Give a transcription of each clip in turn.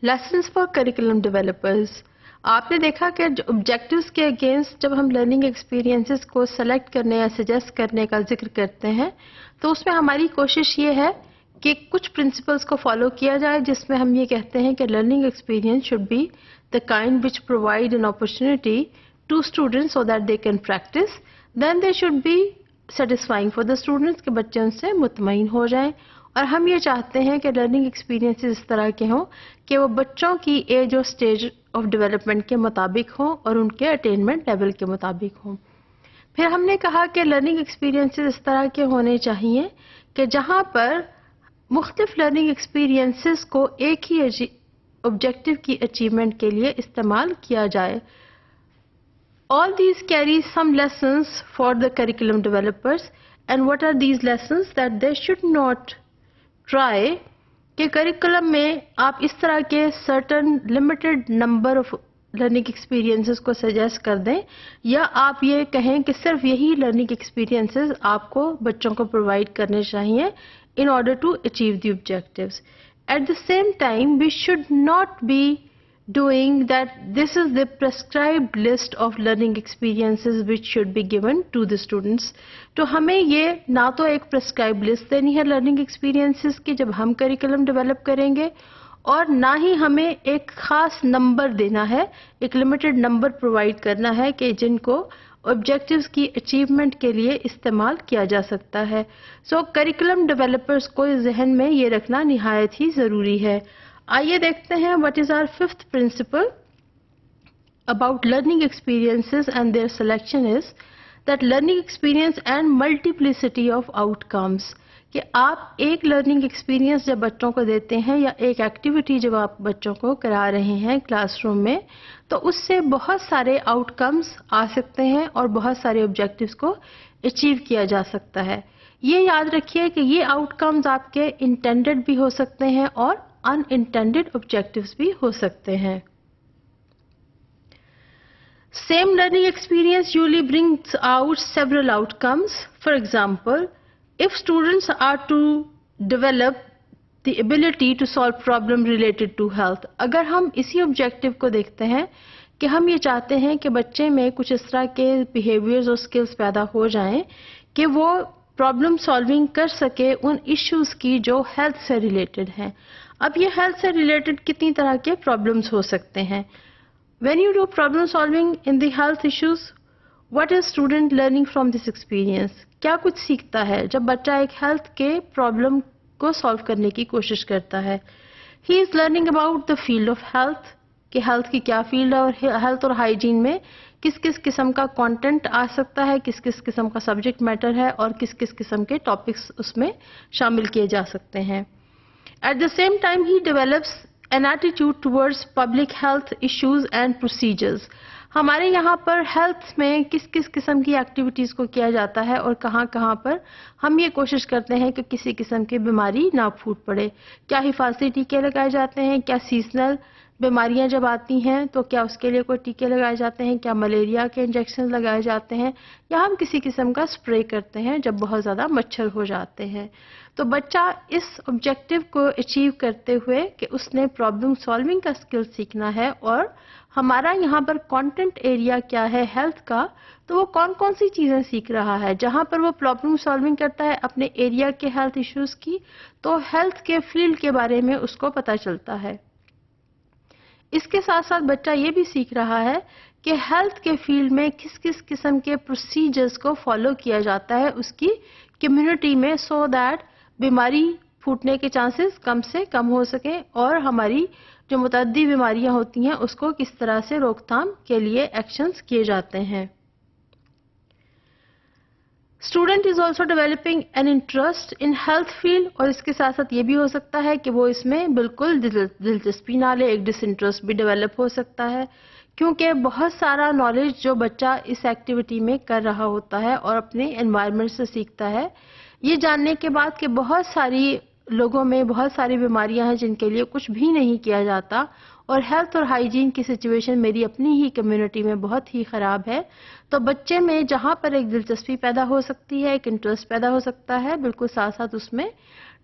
Lessons for curriculum developers. آپ نے دیکھا کہ آبجیکٹیوز کے اگینسٹ جب ہم لرننگ ایکسپیرینسز کو سلیکٹ کرنے یا سجیسٹ کرنے کا ذکر کرتے ہیں تو اس میں ہماری کوشش یہ ہے کہ کچھ پرنسپلز کو فالو کیا جائے، جس میں ہم یہ کہتے ہیں کہ learning experience should be the kind which provide an opportunity to students so that they can practice. Then they should be satisfying for the students کہ بچے ان سے مطمئن ہو جائیں. اور ہم یہ چاہتے ہیں کہ لرننگ ایکسپیرینس اس طرح کے ہوں کہ وہ بچوں کی ایج اور اسٹیج آف ڈیولپمنٹ کے مطابق ہوں اور ان کے اٹینمنٹ لیول کے مطابق ہوں. پھر ہم نے کہا کہ لرننگ ایکسپیرینس اس طرح کے ہونے چاہیے کہ جہاں پر مختلف لرننگ ایکسپیرینسز کو ایک ہی آبجیکٹو کی اچیومنٹ کے لیے استعمال کیا جائے. All these carry some lessons for the curriculum developers. And what are these lessons? That they should not try کہ کریکولم میں آپ اس طرح کے certain limited number of learning experiences کو سجیسٹ کر دیں، یا آپ یہ کہیں کہ صرف یہی learning experiences آپ کو بچوں کو پرووائڈ کرنے چاہیے in order to achieve the objectives. At the same time, we should not be doing that this is the prescribed list of learning experiences which should be given to the students. تو ہمیں یہ نہ تو ایک prescribed list دینی ہے learning experiences کی جب ہم curriculum develop کریں گے، اور نہ ہی ہمیں ایک خاص نمبر دینا ہے، ایک limited نمبر پرووائڈ کرنا ہے کہ جن کو آبجیکٹیوز کی اچیومنٹ کے لیے استعمال کیا جا سکتا ہے. سو کریکولم ڈیولپرز کو ذہن میں یہ رکھنا نہایت ہی ضروری ہے. آئیے دیکھتے ہیں what is our fifth principle about learning experiences and their selection is that learning experience and multiplicity of outcomes. کہ آپ ایک لرننگ ایکسپیرینس جب بچوں کو دیتے ہیں یا ایک ایکٹیویٹی جب آپ بچوں کو کرا رہے ہیں کلاس روم میں، تو اس سے بہت سارے آؤٹ کمز آ سکتے ہیں اور بہت سارے آبجیکٹیوز کو اچیو کیا جا سکتا ہے. یہ یاد رکھیے کہ یہ آؤٹ کمز آپ کے انٹینڈڈ بھی ہو سکتے ہیں اور ان انٹینڈڈ آبجیکٹیوز بھی ہو سکتے ہیں. Same learning experience usually brings out several outcomes. For example, if students are to develop the ability to solve problem related to health, اگر ہم اسی آبجیکٹیو کو دیکھتے ہیں کہ ہم یہ چاہتے ہیں کہ بچے میں کچھ اس طرح کے بیہیویئرز اور اسکلز پیدا ہو جائیں کہ وہ پرابلم سالونگ کر سکے ان ایشوز کی جو ہیلتھ سے ریلیٹڈ ہیں. اب یہ ہیلتھ سے ریلیٹڈ کتنی طرح کے پرابلمس ہو سکتے ہیں. When you do problem solving in the health issues, what is student learning from this experience? کیا کچھ سیکھتا ہے جب بچہ ایک ہیلتھ کے پرابلم کو سالو کرنے کی کوشش کرتا ہے؟ He is learning about the field of health, کہ ہیلتھ کی کیا فیلڈ ہے اور ہیلتھ اور ہائیجین میں کس کس قسم کا کانٹینٹ آ سکتا ہے، کس کس قسم کا سبجیکٹ میٹر ہے اور کس کس قسم کے ٹاپکس اس میں شامل کیے جا سکتے ہیں. At the same time, he develops an attitude towards public health issues and procedures. ہمارے یہاں پر ہیلتھ میں کس کس قسم کی ایکٹیویٹیز کو کیا جاتا ہے اور کہاں کہاں پر ہم یہ کوشش کرتے ہیں کہ کسی قسم کی بیماری نہ پھوٹ پڑے. کیا حفاظتی ٹیکے لگائے جاتے ہیں؟ کیا سیزنل بیماریاں جب آتی ہیں تو کیا اس کے لیے کوئی ٹیکے لگائے جاتے ہیں؟ کیا ملیریا کے انجیکشن لگائے جاتے ہیں؟ یا ہم کسی قسم کا اسپرے کرتے ہیں جب بہت زیادہ مچھر ہو جاتے ہیں؟ تو بچہ اس آبجیکٹیو کو اچیو کرتے ہوئے کہ اس نے پرابلم سالونگ کا اسکل سیکھنا ہے، اور ہمارا یہاں پر کانٹینٹ ایریا کیا ہے ہیلتھ کا، تو وہ کون کون سی چیزیں سیکھ رہا ہے. جہاں پر وہ پرابلم سالونگ کرتا ہے اپنے ایریا کے ہیلتھ ایشوز کی، تو ہیلتھ کے فیلڈ کے بارے میں اس کو پتہ چلتا ہے. اس کے ساتھ ساتھ بچہ یہ بھی سیکھ رہا ہے کہ ہیلتھ کے فیلڈ میں کس کس قسم کے پروسیجرز کو فالو کیا جاتا ہے اس کی کمیونٹی میں، سو دیٹ بیماری پھوٹنے کے چانسز کم سے کم ہو سکیں اور ہماری جو متعدی بیماریاں ہوتی ہیں اس کو کس طرح سے روک تھام کے لیے ایکشنز کیے جاتے ہیں. Student is also developing an interest in health field, اور اس کے ساتھ ساتھ یہ بھی ہو سکتا ہے کہ وہ اس میں بالکل دلچسپی نہ لے، ایک ڈس انٹرسٹ بھی ڈیولپ ہو سکتا ہے، کیونکہ بہت سارا نالج جو بچہ اس ایکٹیویٹی میں کر رہا ہوتا ہے اور اپنے انوائرمنٹ سے سیکھتا ہے، یہ جاننے کے بعد کہ بہت ساری لوگوں میں بہت ساری بیماریاں ہیں جن کے لیے کچھ بھی نہیں کیا جاتا، اور ہیلتھ اور ہائیجین کی سچویشن میری اپنی ہی کمیونٹی میں بہت ہی خراب ہے، تو بچے میں جہاں پر ایک دلچسپی پیدا ہو سکتی ہے، ایک انٹرسٹ پیدا ہو سکتا ہے، بالکل ساتھ ساتھ اس میں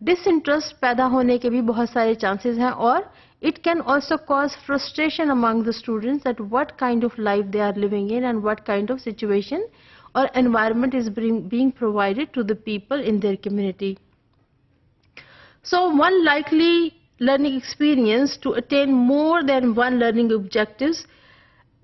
ڈس انٹرسٹ پیدا ہونے کے بھی بہت سارے چانسز ہیں، اور It can also cause frustration among the students that what kind of life they are living in and what kind of situation or environment is being provided to the people in their community. So one likely learning experience to attain more than one learning objectives,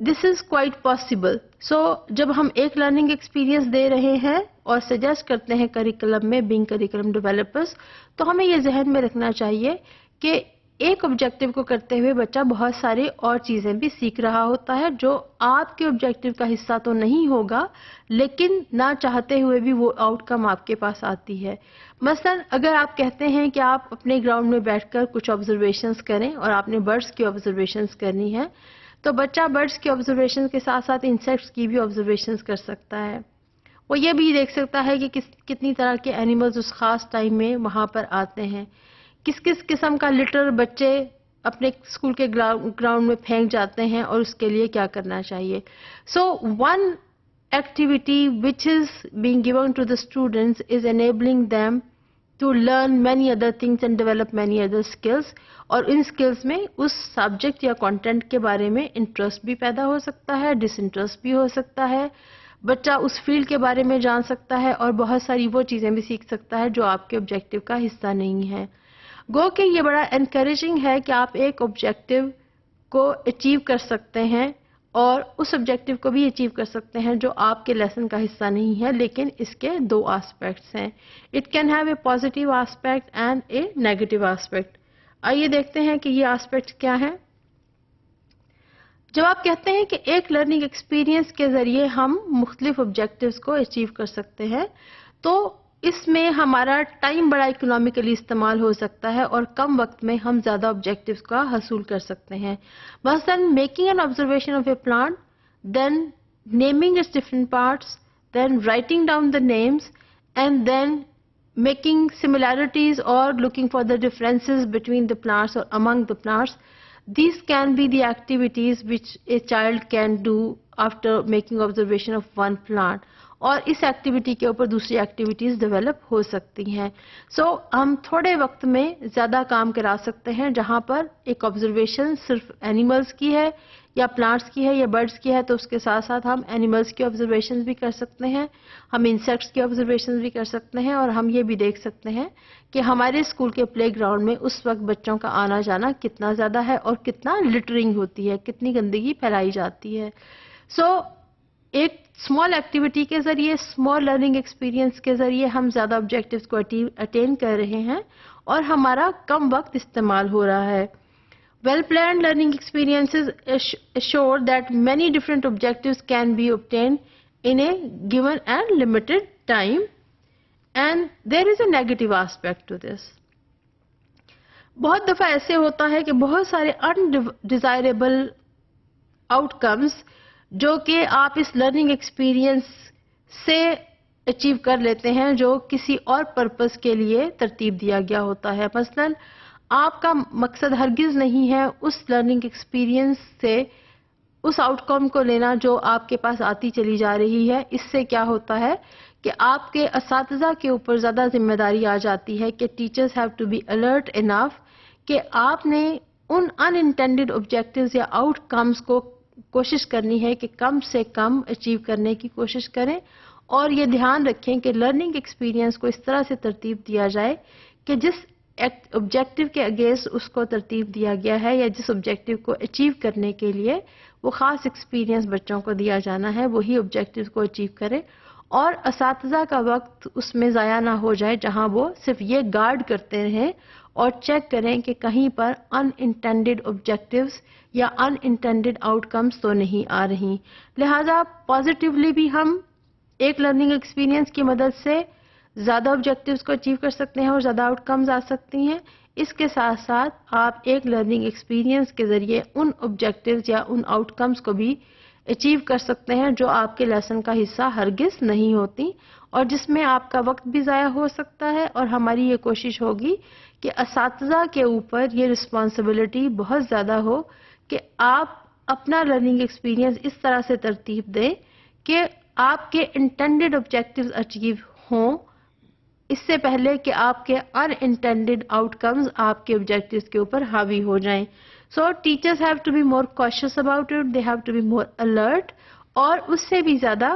this is quite possible. So جب ہم ایک learning experience دے رہے ہیں اور suggest کرتے ہیں curriculum میں being curriculum developers, تو ہمیں یہ ذہن میں رکھنا چاہیے کہ ایک آبجیکٹیو کو کرتے ہوئے بچہ بہت ساری اور چیزیں بھی سیکھ رہا ہوتا ہے جو آپ کے آبجیکٹیو کا حصہ تو نہیں ہوگا، لیکن نہ چاہتے ہوئے بھی وہ آؤٹ کم آپ کے پاس آتی ہے. مثلا اگر آپ کہتے ہیں کہ آپ اپنے گراؤنڈ میں بیٹھ کر کچھ آبزرویشنز کریں اور آپ نے برڈز کی آبزرویشنز کرنی ہے، تو بچہ برڈز کی آبزرویشن کے ساتھ ساتھ انسیکٹس کی بھی آبزرویشنز کر سکتا ہے. وہ یہ بھی دیکھ سکتا ہے کہ کتنی طرح کے اینیملز اس خاص ٹائم میں وہاں پر آتے ہیں، کس قسم کا لٹر بچے اپنے اسکول کے گراؤنڈ میں پھینک جاتے ہیں اور اس کے لیے کیا کرنا چاہیے. سو one activity which is being given to the students is enabling them to learn many other things and develop many other skills. اور ان skills میں اس سبجیکٹ یا کانٹینٹ کے بارے میں انٹرسٹ بھی پیدا ہو سکتا ہے، ڈس انٹرسٹ بھی ہو سکتا ہے، بچہ اس فیلڈ کے بارے میں جان سکتا ہے اور بہت ساری وہ چیزیں بھی سیکھ سکتا ہے جو آپ کے آبجیکٹیو کا حصہ نہیں ہے. گو کہ یہ بڑا انکریجنگ ہے کہ آپ ایک آبجیکٹیو کو اچیو کر سکتے ہیں اور اس آبجیکٹیو کو بھی اچیو کر سکتے ہیں جو آپ کے لیسن کا حصہ نہیں ہے، لیکن اس کے دو آسپیکٹس ہیں. It can have a positive aspect and a negative aspect. آئیے دیکھتے ہیں کہ یہ آسپیکٹ کیا ہے. جب آپ کہتے ہیں کہ ایک لرننگ ایکسپیرینس کے ذریعے ہم مختلف آبجیکٹیوز کو اچیو کر سکتے ہیں، تو اس میں ہمارا ٹائم بڑا اکنامیکلی استعمال ہو سکتا ہے اور کم وقت میں ہم زیادہ آبجیکٹیوز کا حصول کر سکتے ہیں. مثلا making an observation of a plant, then naming its different parts, then writing down the names, and then making similarities or looking for the differences between the plants or among the plants. These can be the activities which a child can do after making observation of one plant. اور اس activity کے اوپر دوسری activities develop ہو سکتی ہیں. سو ہم تھوڑے وقت میں زیادہ کام کرا سکتے ہیں. جہاں پر ایک آبزرویشن صرف اینیملز کی ہے یا پلانٹس کی ہے یا برڈز کی ہے، تو اس کے ساتھ ساتھ ہم اینیملز کی آبزرویشنز بھی کر سکتے ہیں، ہم انسیکٹس کی آبزرویشنز بھی کر سکتے ہیں، اور ہم یہ بھی دیکھ سکتے ہیں کہ ہمارے اسکول کے پلے گراؤنڈ میں اس وقت بچوں کا آنا جانا کتنا زیادہ ہے اور کتنا لٹرنگ ہوتی ہے، کتنی گندگی پھیلائی جاتی ہے. سو ایک اسمال ایکٹیویٹی کے ذریعے، اسمال لرننگ ایکسپیرینس کے ذریعے ہم زیادہ آبجیکٹیوز کو اٹین کر رہے ہیں اور ہمارا کم وقت استعمال ہو رہا ہے. Well-planned learning experiences assure that many different objectives can be obtained in a given and limited time, and there is a negative aspect to this. بہت دفعہ ایسے ہوتا ہے کہ بہت سارے undesirable outcomes جو کہ آپ اس لرننگ ایکسپیرینس سے اچیو کر لیتے ہیں جو کسی اور پرپز کے لیے ترتیب دیا گیا ہوتا ہے. مثلاً آپ کا مقصد ہرگز نہیں ہے اس لرننگ ایکسپیرینس سے اس آؤٹ کم کو لینا جو آپ کے پاس آتی چلی جا رہی ہے. اس سے کیا ہوتا ہے کہ آپ کے اساتذہ کے اوپر زیادہ ذمہ داری آ جاتی ہے کہ teachers have to be alert enough کہ آپ نے ان ان انٹینڈیڈ آبجیکٹیوز یا آؤٹ کمز کو کوشش کرنی ہے کہ کم سے کم اچیو کرنے کی کوشش کریں، اور یہ دھیان رکھیں کہ لرننگ ایکسپیرینس کو اس طرح سے ترتیب دیا جائے کہ جس آبجیکٹیو کے اگینسٹ اس کو ترتیب دیا گیا ہے یا جس آبجیکٹیو کو اچیو کرنے کے لیے وہ خاص ایکسپیرینس بچوں کو دیا جانا ہے، وہی آبجیکٹیو کو اچیو کرے، اور اساتذہ کا وقت اس میں ضائع نہ ہو جائے جہاں وہ صرف یہ گارڈ کرتے رہیں اور چیک کریں کہ کہیں پر ان انٹینڈیڈ آبجیکٹیوز یا ان انٹینڈیڈ آؤٹ کمز تو نہیں آ رہی. لہٰذا پازیٹیولی بھی ہم ایک لرننگ ایکسپیرینس کی مدد سے زیادہ آبجیکٹیوز کو اچیو کر سکتے ہیں اور زیادہ آؤٹ کمز آ سکتی ہیں. اس کے ساتھ ساتھ آپ ایک لرننگ ایکسپیرینس کے ذریعے ان آبجیکٹیوز یا ان آؤٹ کمز کو بھی اچیو کر سکتے ہیں جو آپ کے لیسن کا حصہ ہرگز نہیں ہوتی، اور جس میں آپ کا وقت بھی ضائع ہو سکتا ہے. اور ہماری یہ کوشش ہوگی کہ اساتذہ کے اوپر یہ رسپانسبلٹی بہت زیادہ ہو کہ آپ اپنا لرننگ ایکسپیرینس اس طرح سے ترتیب دیں کہ آپ کے انٹینڈیڈ آبجیکٹیوز اچیو ہوں اس سے پہلے کہ آپ کے ان انٹینڈیڈ آؤٹ کمز آپ کے آبجیکٹیوز کے اوپر حاوی ہو جائیں. So teachers have to be more conscious about it, they have to be more alert. اور اس سے بھی زیادہ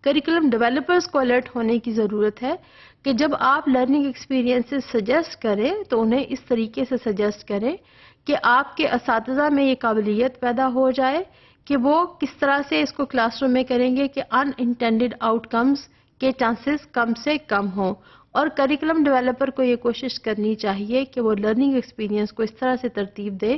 کریکولم ڈیولپرز کو الرٹ ہونے کی ضرورت ہے کہ جب آپ لرننگ ایکسپیرینسز سجیسٹ کریں تو انہیں اس طریقے سے سجیسٹ کریں کہ آپ کے اساتذہ میں یہ قابلیت پیدا ہو جائے کہ وہ کس طرح سے اس کو کلاس روم میں کریں گے کہ ان انٹینڈیڈ آؤٹ کمز کے چانسز کم سے کم ہوں. اور کریکولم ڈیولپر کو یہ کوشش کرنی چاہیے کہ وہ لرننگ ایکسپیرینس کو اس طرح سے ترتیب دے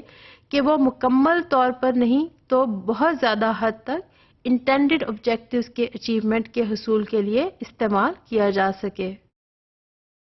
کہ وہ مکمل طور پر نہیں تو بہت زیادہ حد تک انٹینڈیڈ آبجیکٹیوز کے اچیومنٹ کے حصول کے لیے استعمال کیا جا سکے.